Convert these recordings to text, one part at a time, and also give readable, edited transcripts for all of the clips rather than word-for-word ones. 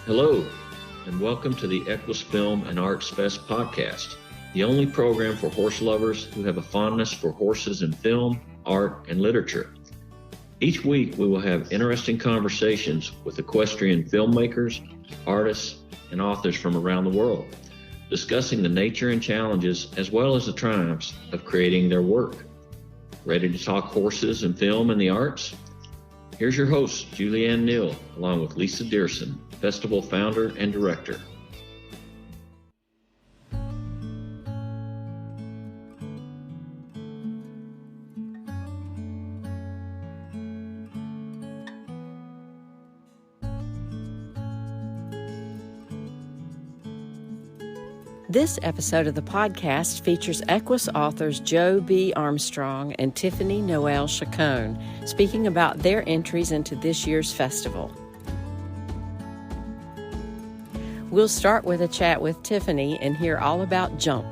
Hello, and welcome to the EQUUS Film and Arts Fest podcast, the only program for horse lovers who have a fondness for horses in film, art, and literature. Each week, we will have interesting conversations with equestrian filmmakers, artists, and authors from around the world, discussing the nature and challenges as well as the triumphs of creating their work. Ready to talk horses and film and the arts? Here's your host, Julianne Neal, along with Lisa Dearson, festival founder and director. This episode of the podcast features EQUUS authors Joe B. Armstrong and Tiffany Noel Chacon speaking about their entries into this year's festival. We'll start with a chat with Tiffany and hear all about Jump.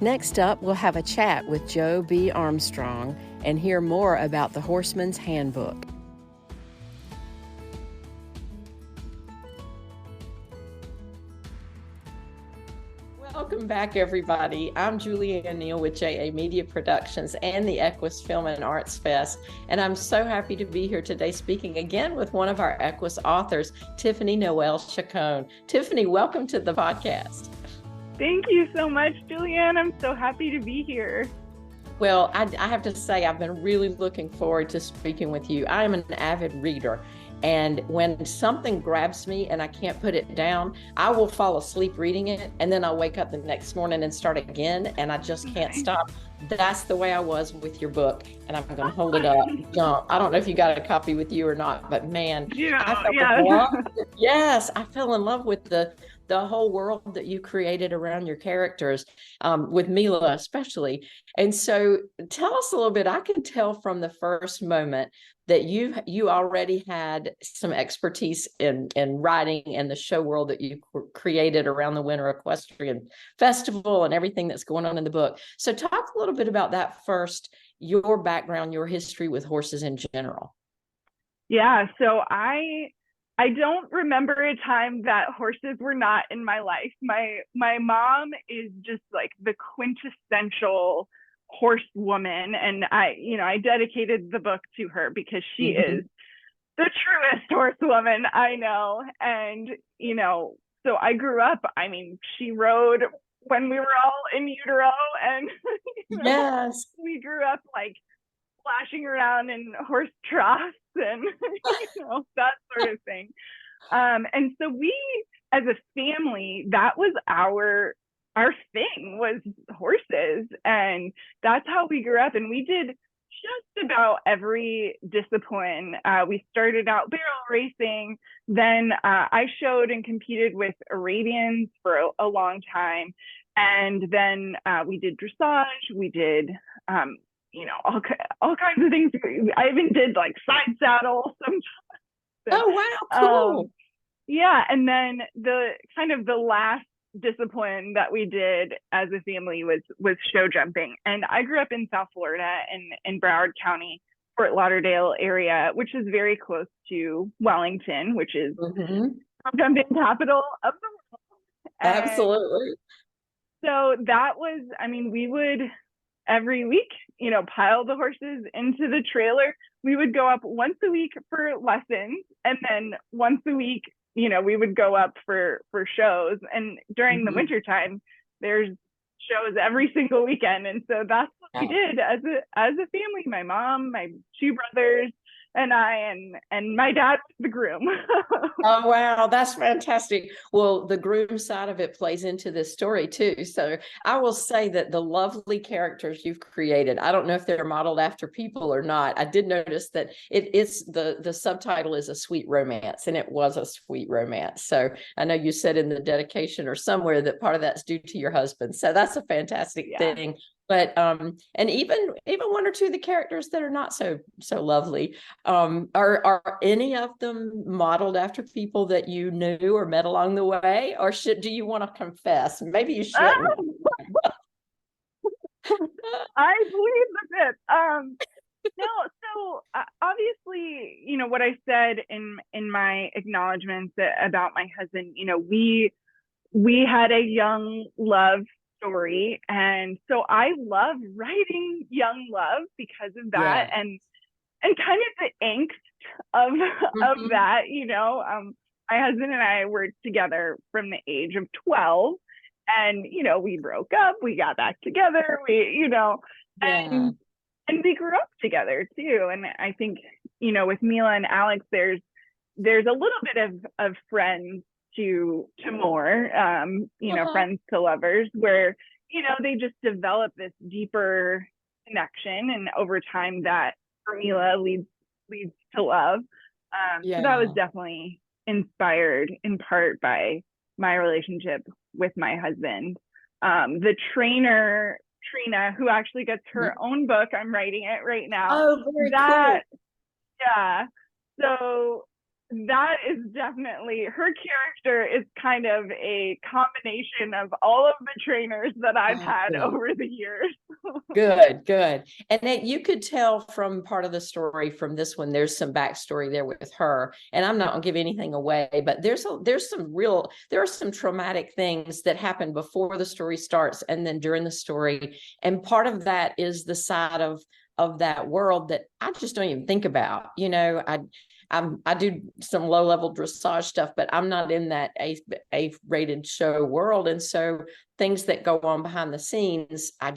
Next up, we'll have a chat with Joe B. Armstrong and hear more about the Horseman's Handbook. Welcome back, everybody. I'm Julianne Neal with JA Media Productions and the EQUUS Film and Arts Fest, and I'm so happy to be here today speaking again with one of our EQUUS authors, Tiffany Noel Chacon. Tiffany, welcome to the podcast. Thank you so much, Julianne. I'm so happy to be here. Well, I have to say, I've been really looking forward to speaking with you. I am an avid reader. And when something grabs me and I can't put it down, I will fall asleep reading it. And then I'll wake up the next morning and start again. And I just can't stop. That's the way I was with your book. And I'm going to hold it up. Jump. I don't know if you got a copy with you or not, but man, yes, I fell in love with the whole world that you created around your characters, with Mila especially. And so tell us a little bit. I can tell from the first moment that you already had some expertise in writing and the show world that you created around the Winter Equestrian Festival and everything that's going on in the book. So talk a little bit about that first, your background, your history with horses in general. Yeah, so I don't remember a time that horses were not in my life. My mom is just like the quintessential horse woman, and I dedicated the book to her because she is the truest horsewoman I know. And so I grew up, she rode when we were all in utero, and yes, we grew up like splashing around in horse troughs and that sort of thing. And so we, as a family, that was our thing, was horses, and that's how we grew up. And we did just about every discipline. We started out barrel racing, then I showed and competed with Arabians for a long time, and then we did dressage, we did all kinds of things. I even did like side saddle sometimes. Oh wow, cool. Yeah, and then the last discipline that we did as a family was show jumping. And I grew up in South Florida in Broward County, Fort Lauderdale area, which is very close to Wellington, which is the jumping capital of the world. Absolutely. So that was, we would every week, pile the horses into the trailer. We would go up once a week for lessons, and then once a week, we would go up for shows. And during the winter time, there's shows every single weekend. And so that's what we did as a family. My mom, my two brothers, and I, and my dad was the groom. Oh, wow. That's fantastic. Well, the groom side of it plays into this story too. So I will say that the lovely characters you've created, I don't know if they're modeled after people or not. I did notice that it's the subtitle is a sweet romance, and it was a sweet romance. So I know you said in the dedication or somewhere that part of that's due to your husband. So that's a fantastic thing. But and even one or two of the characters that are not so lovely, are any of them modeled after people that you knew or met along the way, or do you want to confess? Maybe you shouldn't. I believe the bit. No, so obviously, what I said in my acknowledgments about my husband, we had a young love story, and so I love writing young love because of that, Yeah. and kind of the angst of that. My husband and I were together from the age of 12, and we broke up, we got back together, Yeah. and we grew up together too. And I think, with Mila and Alex, there's a little bit of friends to more, friends to lovers, where, they just develop this deeper connection. And over time that for Mila leads to love. So that was Yeah. definitely inspired in part by my relationship with my husband. The trainer, Trina, who actually gets her own book. I'm writing it right now. Oh, very cool. Yeah. So that is definitely, her character is kind of a combination of all of the trainers that I've had over the years. Good. And you could tell from part of the story from this one, there's some backstory there with her. And I'm not gonna give anything away, but there are some traumatic things that happen before the story starts and then during the story. And part of that is the side of that world that I just don't even think about. I do some low level dressage stuff, but I'm not in that A rated show world. And so things that go on behind the scenes, that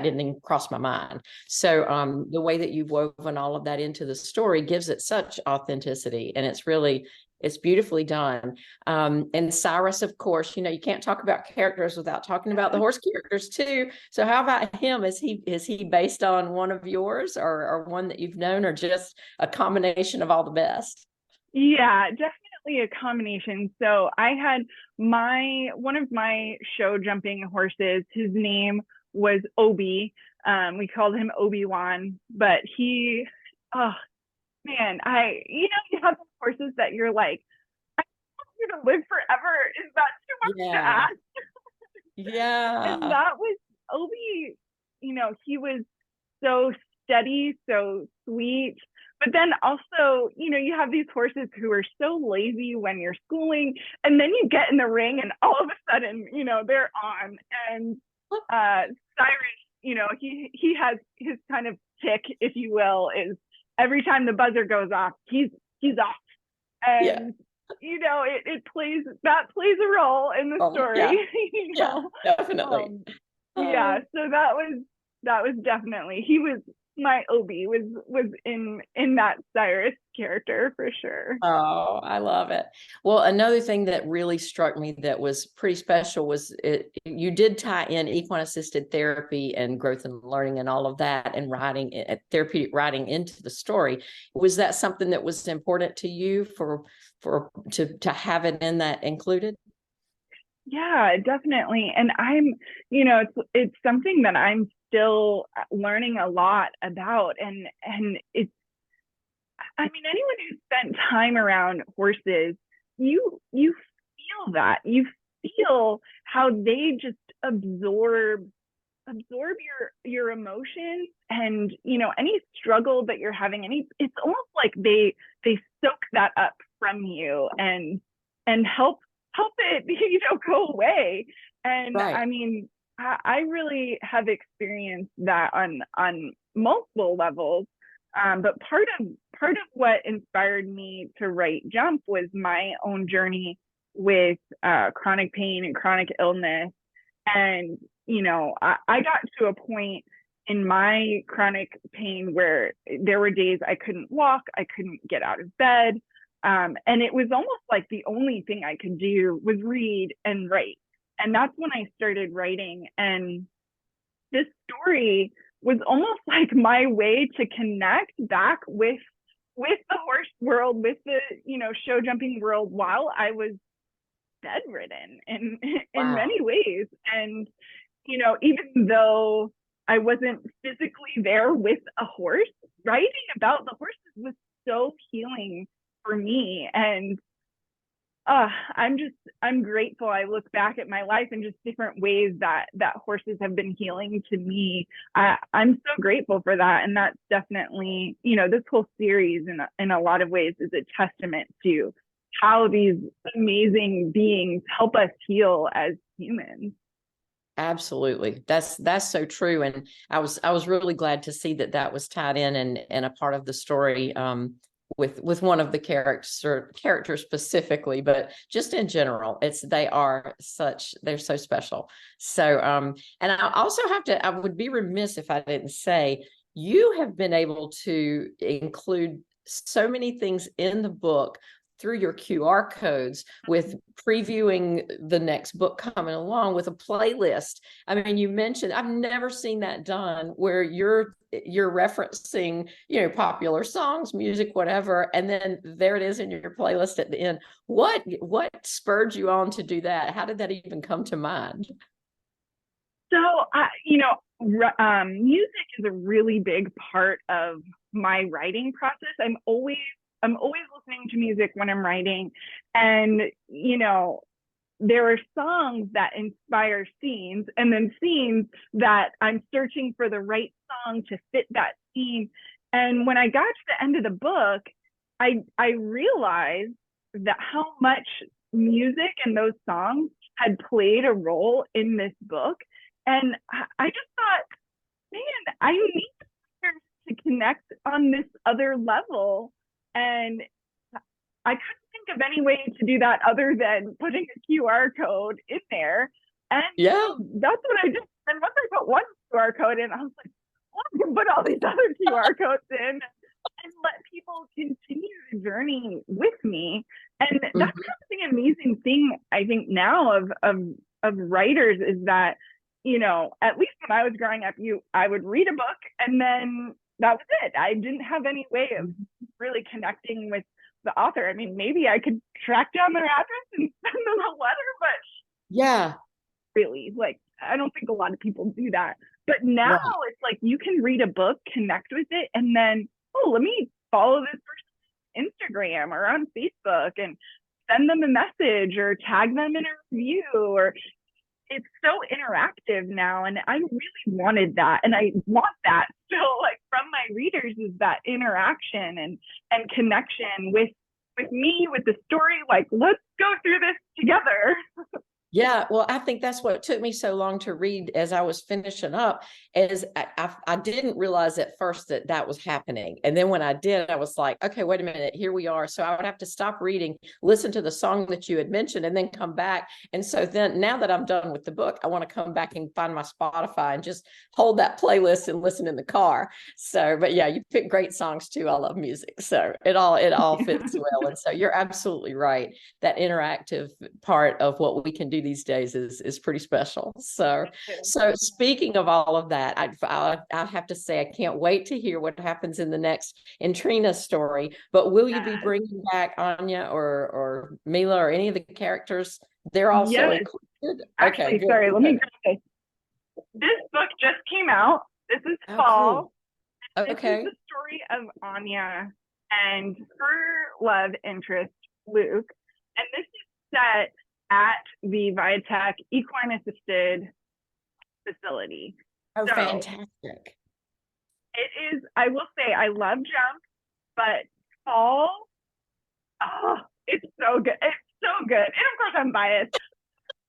didn't even cross my mind. So the way that you've woven all of that into the story gives it such authenticity, and it's beautifully done. And Cyrus, of course, you can't talk about characters without talking about the horse characters too. So how about him? Is he based on one of yours, or one that you've known, or just a combination of all the best? Yeah, definitely a combination. So I had one of my show jumping horses, his name was Obi. We called him Obi-Wan, but oh man, you have those horses that you're like, I want you to live forever. Is that too much to ask? Yeah. And that was Obi, he was so steady, so sweet. But then also, you have these horses who are so lazy when you're schooling, and then you get in the ring and all of a sudden, they're on. And Cyrus, he has his kind of tick, if you will, is every time the buzzer goes off, he's off. And it plays a role in the story. Yeah, definitely. Yeah, so that was definitely, my Obi was in that Cyrus character for sure. Oh, I love it. Well, another thing that really struck me that was pretty special was you did tie in equine assisted therapy and growth and learning and all of that, and therapeutic writing into the story. Was that something that was important to you to have it in that included? Yeah, definitely. And I'm, it's something that I'm still learning a lot about. And it's, anyone who's spent time around horses, you feel that. You feel how they just absorb your emotions, and any struggle that you're having, it's almost like they soak that up from you and help it go away. And right. I really have experienced that on multiple levels. But part of what inspired me to write Jump was my own journey with chronic pain and chronic illness. And I got to a point in my chronic pain where there were days I couldn't walk, I couldn't get out of bed. And it was almost like the only thing I could do was read and write. And that's when I started writing. And this story was almost like my way to connect back with the horse world, with the, show jumping world, while I was bedridden in many ways. And, even though I wasn't physically there with a horse, writing about the horses was so healing for me. And I'm grateful. I look back at my life in just different ways that horses have been healing to me. I'm so grateful for that. And that's definitely, this whole series in a lot of ways is a testament to how these amazing beings help us heal as humans. Absolutely. That's so true. And I was really glad to see that was tied in and a part of the story, with one of the characters specifically, but just in general, they're so special. So, and I also I would be remiss if I didn't say, you have been able to include so many things in the book through your QR codes, with previewing the next book coming along, with a playlist. I mean, you mentioned, I've never seen that done, where you're referencing, popular songs, music, whatever, and then there it is in your playlist at the end. What spurred you on to do that? How did that even come to mind? So, music is a really big part of my writing process. I'm always listening to music when I'm writing. And, there are songs that inspire scenes, and then scenes that I'm searching for the right song to fit that scene. And when I got to the end of the book, I realized that how much music and those songs had played a role in this book. And I just thought, man, I need to connect on this other level. And I couldn't think of any way to do that other than putting a QR code in there. And yeah, that's what I did. And once I put one QR code in, I was like, well, I can put all these other QR codes in and let people continue the journey with me. And that's kind of the amazing thing, I think, now of writers, is that, at least when I was growing up, I would read a book and then that was it. I didn't have any way of really connecting with the author. I mean, maybe I could track down their address and send them a letter, but yeah, really, I don't think a lot of people do that. But now it's like you can read a book, connect with it, and then, let me follow this person on Instagram or on Facebook and send them a message or tag them in a review. Or it's so interactive now, and I really wanted that, and I want that still, from my readers, is that interaction and connection with me, with the story. Let's go through this together. Yeah, well, I think that's what took me so long to read as I was finishing up, is I didn't realize at first that was happening. And then when I did, I was like, okay, wait a minute, here we are. So I would have to stop reading, listen to the song that you had mentioned, and then come back. And so then, now that I'm done with the book, I want to come back and find my Spotify and just hold that playlist and listen in the car. So, but yeah, you pick great songs too. I love music. So it all fits well. And so you're absolutely right. That interactive part of what we can do these days is pretty special. So speaking of all of that, I have to say, I can't wait to hear what happens in Trina's story. But will you be bringing back Anya or Mila or any of the characters? They're also included. Actually, okay, sorry, let me grab this. This book just came out. This is fall. Cool. Okay. This is the story of Anya and her love interest, Luke. And this is set at the Viatech equine assisted facility. Oh, so fantastic. It is, I will say, I love jump, but fall, it's so good. It's so good. And of course I'm biased.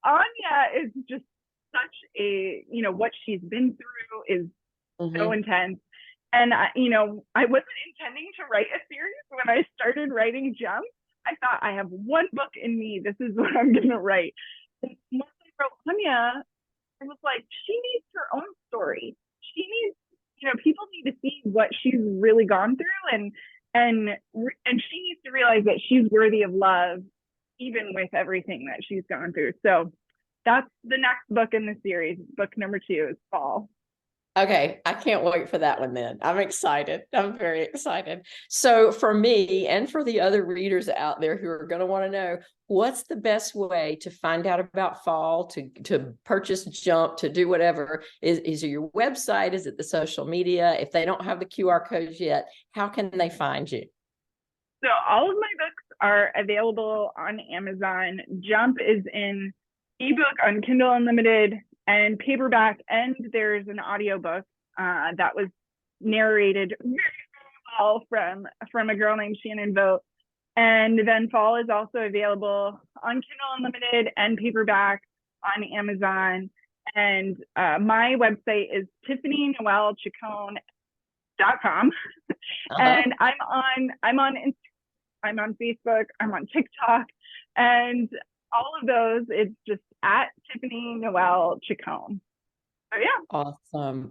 Anya is just such a, what she's been through is so intense. And I wasn't intending to write a series when I started writing Jump. I thought, I have one book in me. This is what I'm going to write. And once I wrote Anya, I was like, she needs her own story. She needs, people need to see what she's really gone through, and she needs to realize that she's worthy of love, even with everything that she's gone through. So that's the next book in the series. Book number 2 is Fall. Okay, I can't wait for that one then. I'm excited. I'm very excited. So for me and for the other readers out there who are going to want to know, what's the best way to find out about Fall, to purchase Jump, to do whatever? Is it your website? Is it the social media? If they don't have the QR codes yet, how can they find you? So all of my books are available on Amazon. Jump is in ebook on Kindle Unlimited and paperback, and there's an audiobook that was narrated very well from a girl named Shannon Vogt. And then Fall is also available on Kindle Unlimited and paperback on Amazon. And my website is tiffanynoelchacon.com. And I'm on Instagram, I'm on Facebook, I'm on TikTok, and all of those, it's just at Tiffany Noel Chacon. So yeah.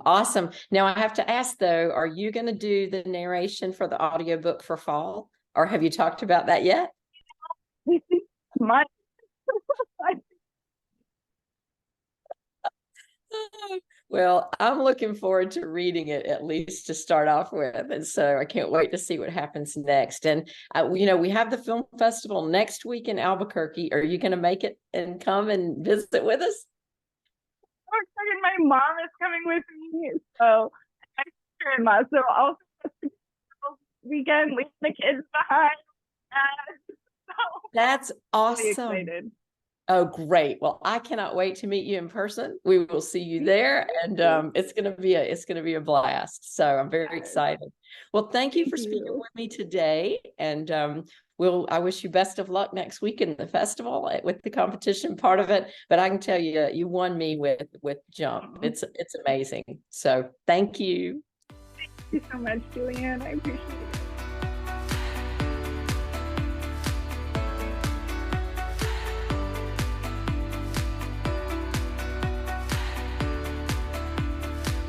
Awesome. Now I have to ask though, are you going to do the narration for the audiobook for Fall, or have you talked about that yet? My Well, I'm looking forward to reading it, at least to start off with. And so I can't wait to see what happens next. And, we have the film festival next week in Albuquerque. Are you going to make it and come and visit with us? My mom is coming with me. So I'll weekend, leave the kids behind. That's awesome. Really excited. Oh, great. Well, I cannot wait to meet you in person. We will see you there, and it's going to be a blast. So I'm very excited. Well, thank you for speaking with me today, and I wish you best of luck next week in the festival with the competition part of it. But I can tell you, you won me with Jump. It's amazing. So thank you. Thank you so much, Julianne. I appreciate it.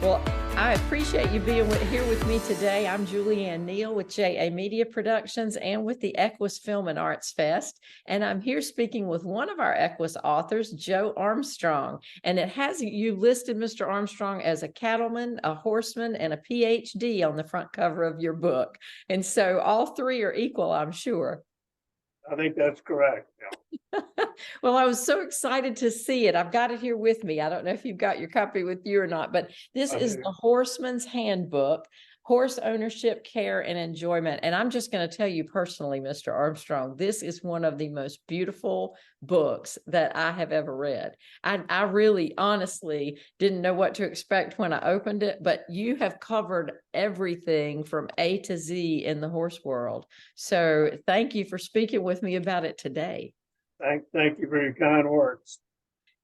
Well, I appreciate you being here with me today. I'm Julianne Neal with JA Media Productions and with the EQUUS Film and Arts Fest. And I'm here speaking with one of our EQUUS authors, Joe Armstrong. And it has you listed, Mr. Armstrong, as a cattleman, a horseman, and a PhD on the front cover of your book. And so all three are equal, I'm sure. I think that's correct. Yeah. Well, I was so excited to see it. I've got it here with me. I don't know if you've got your copy with you or not, but this is the Horseman's Handbook, Horse Ownership, Care, and Enjoyment. And I'm just going to tell you personally, Mr. Armstrong, this is one of the most beautiful books that I have ever read. I really, honestly didn't know what to expect when I opened it, but you have covered everything from A to Z in the horse world. So thank you for speaking with me about it today. Thank you for your kind words.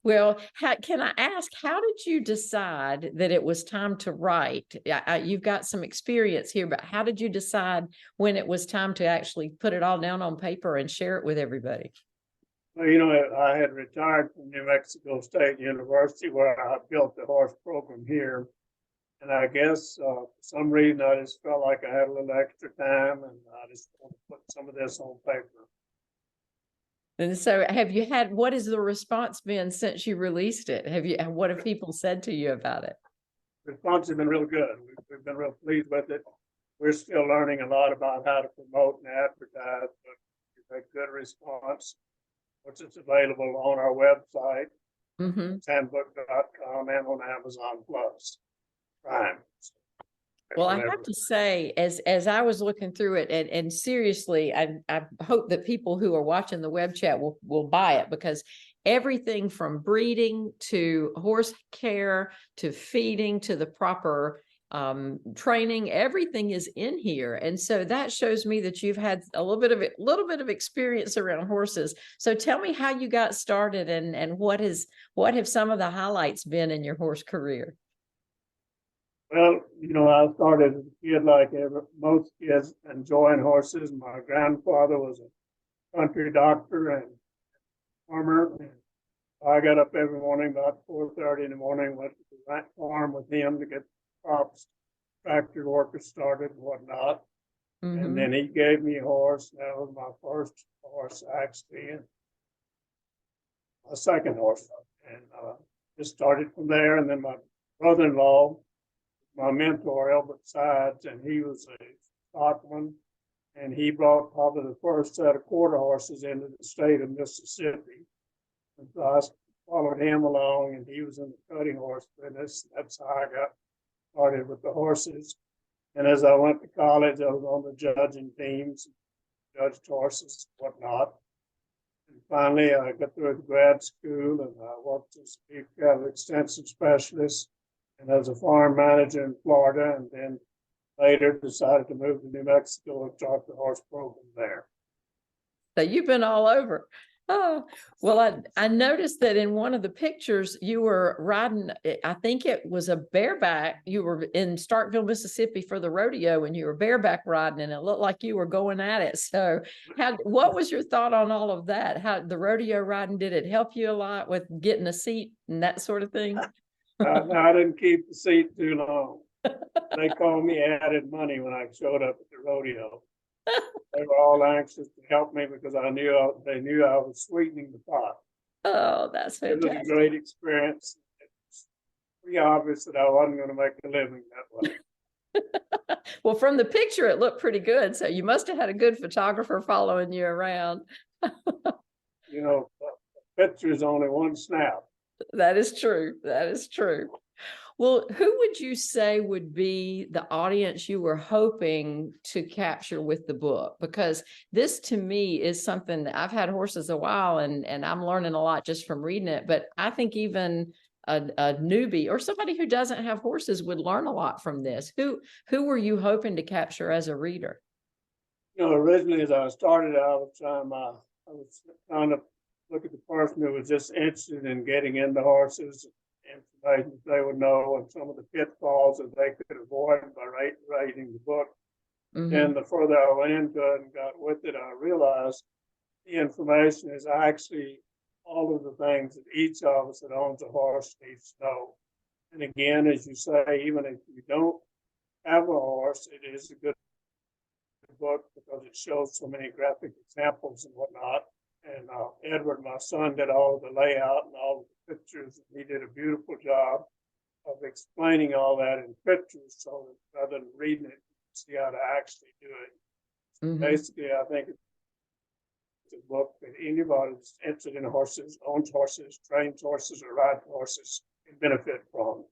Well, can I ask, how did you decide that it was time to write? You've got some experience here, but how did you decide when it was time to actually put it all down on paper and share it with everybody? Well, I had retired from New Mexico State University, where I built the horse program here. And I guess for some reason I just felt like I had a little extra time, and I just want to put some of this on paper. And so what has the response been since you released it? What have people said to you about it? The response has been real good. We've been real pleased with it. We're still learning a lot about how to promote and advertise, but we've had good response. Which is available on our website, handbook.com, and on Amazon Plus Prime. Well, I have to say, as I was looking through it, and seriously, I hope that people who are watching the web chat will buy it, because everything from breeding to horse care to feeding to the proper training, everything is in here. And so that shows me that you've had a little bit of experience around horses. So tell me how you got started, and what have some of the highlights been in your horse career? Well, I started as a kid like most kids, enjoying horses. My grandfather was a country doctor and farmer. And I got up every morning about 4:30 in the morning, went to the farm with him to get crops, tractor workers started and whatnot. And then he gave me a horse. That was my first horse, actually, and my second horse. And just started from there. And then my brother-in-law, my mentor, Albert Sides, and he was a stockman, and he brought probably the first set of quarter horses into the state of Mississippi. And so I followed him along, and he was in the cutting horse business. That's how I got started with the horses. And as I went to college, I was on the judging teams, judged horses and whatnot. And finally, I got through grad school and I worked as a beef cattle extension specialist and as a farm manager in Florida, and then later decided to move to New Mexico and start the horse program there. So you've been all over. Oh, well, I noticed that in one of the pictures you were riding, I think it was a bareback. You were in Starkville, Mississippi for the rodeo and you were bareback riding and it looked like you were going at it. So what was your thought on all of that? How the rodeo riding, did it help you a lot with getting a seat and that sort of thing? I didn't keep the seat too long. They called me added money when I showed up at the rodeo. They were all anxious to help me because they knew I was sweetening the pot. Oh, that's fantastic. It was a great experience. It was pretty obvious that I wasn't going to make a living that way. Well, from the picture, it looked pretty good. So you must have had a good photographer following you around. You know, the picture is only one snap. That is true. That is true. Well, who would you say would be the audience you were hoping to capture with the book? Because this to me is something that I've had horses a while and I'm learning a lot just from reading it. But I think even a newbie or somebody who doesn't have horses would learn a lot from this. Who were you hoping to capture as a reader? You know, originally as I started out, I was trying to look at the person who was just interested in getting into horses, information they would know, and some of the pitfalls that they could avoid by writing the book. Mm-hmm. And the further I went into it and got with it, I realized the information is actually all of the things that each of us that owns a horse needs to know. And again, as you say, even if you don't have a horse, it is a good book because it shows so many graphic examples and whatnot. And Edward, my son, did all of the layout and all of the pictures. And he did a beautiful job of explaining all that in pictures so that rather than reading it, you can see how to actually do it. Mm-hmm. Basically, I think it's a book that anybody that's interested in horses, owns horses, trains horses, or rides horses can benefit from.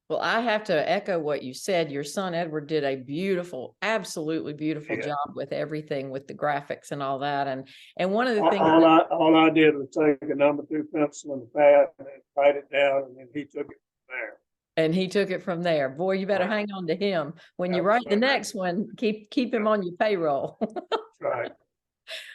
Well, I have to echo what you said. Your son, Edward, did a beautiful, absolutely beautiful job with everything, with the graphics and all that. And one of the things all I did was take a number 2 pencil and a pad and write it down, and then he took it from there. And he took it from there. Boy, you better hang on to him. When you write the next one, keep him on your payroll. That's right.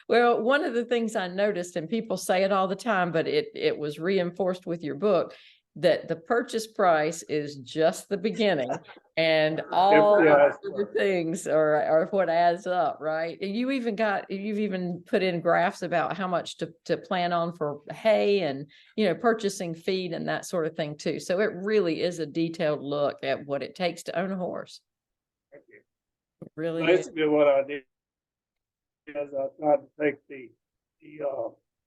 Well, one of the things I noticed, and people say it all the time, but it was reinforced with your book, that the purchase price is just the beginning and all the things are what adds up, right? And you've even put in graphs about how much to plan on for hay and, purchasing feed and that sort of thing too. So it really is a detailed look at what it takes to own a horse. Thank you. It really basically is. What I did is I tried to take the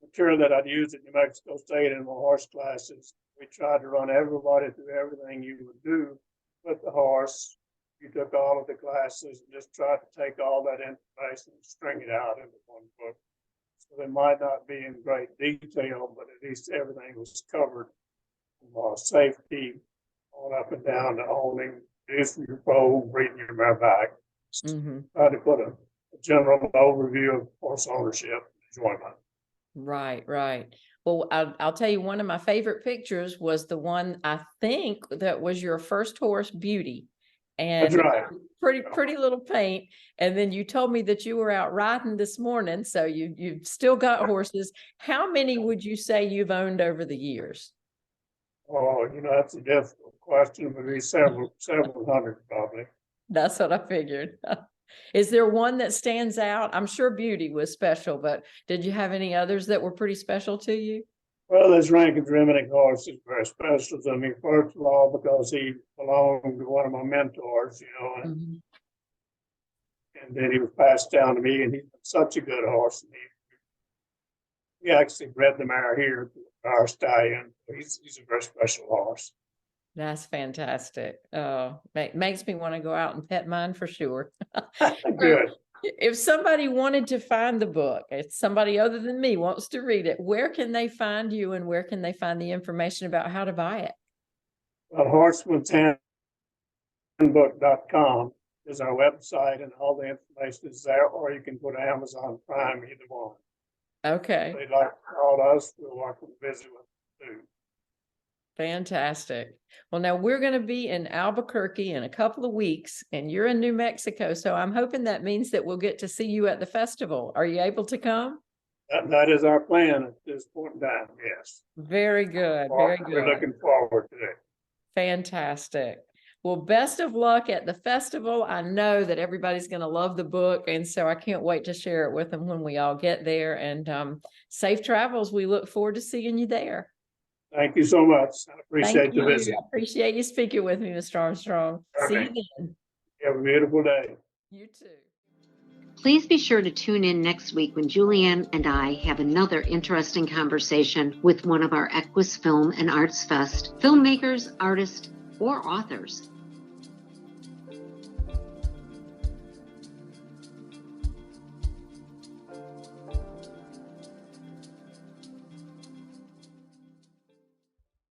material that I'd used at New Mexico State in my horse classes. We tried to run everybody through everything you would do with the horse. You took all of the classes and just tried to take all that information and string it out into one book. So they might not be in great detail, but at least everything was covered from safety on up and down to owning, producing your foal, breeding your mare back. Mm-hmm. Try to put a general overview of horse ownership and enjoyment. Right. Well, I'll tell you, one of my favorite pictures was the one, I think that was your first horse, Beauty. And that's right. Pretty little paint. And then you told me that you were out riding this morning. So you've still got horses. How many would you say you've owned over the years? Oh, that's a difficult question. It would be several hundred probably. That's what I figured. Is there one that stands out? I'm sure Beauty was special, but did you have any others that were pretty special to you? Well, this Rankin's Reminick horse is very special to me, first of all, because he belonged to one of my mentors, and then he was passed down to me, and he's been such a good horse. And he actually bred the mare here, our stallion. He's a very special horse. That's fantastic. Oh, makes me want to go out and pet mine for sure. Good. If somebody wanted to find the book, if somebody other than me wants to read it, where can they find you and where can they find the information about how to buy it? Well, horseman'shandbook.com is our website, and all the information is there, or you can go to Amazon Prime, either one. Okay. If they'd like to call us, we're welcome to visit with them too. Fantastic. Well, now we're going to be in Albuquerque in a couple of weeks, and you're in New Mexico. So I'm hoping that means that we'll get to see you at the festival. Are you able to come? That is our plan at this point in time, yes. Very good. Very good. We're looking forward to it. Fantastic. Well, best of luck at the festival. I know that everybody's going to love the book, and so I can't wait to share it with them when we all get there. And safe travels. We look forward to seeing you there. Thank you so much. I appreciate the visit. I appreciate you speaking with me, Mr. Armstrong. See you then. Have a beautiful day. You too. Please be sure to tune in next week when Julianne and I have another interesting conversation with one of our EQUUS Film and Arts Fest filmmakers, artists, or authors.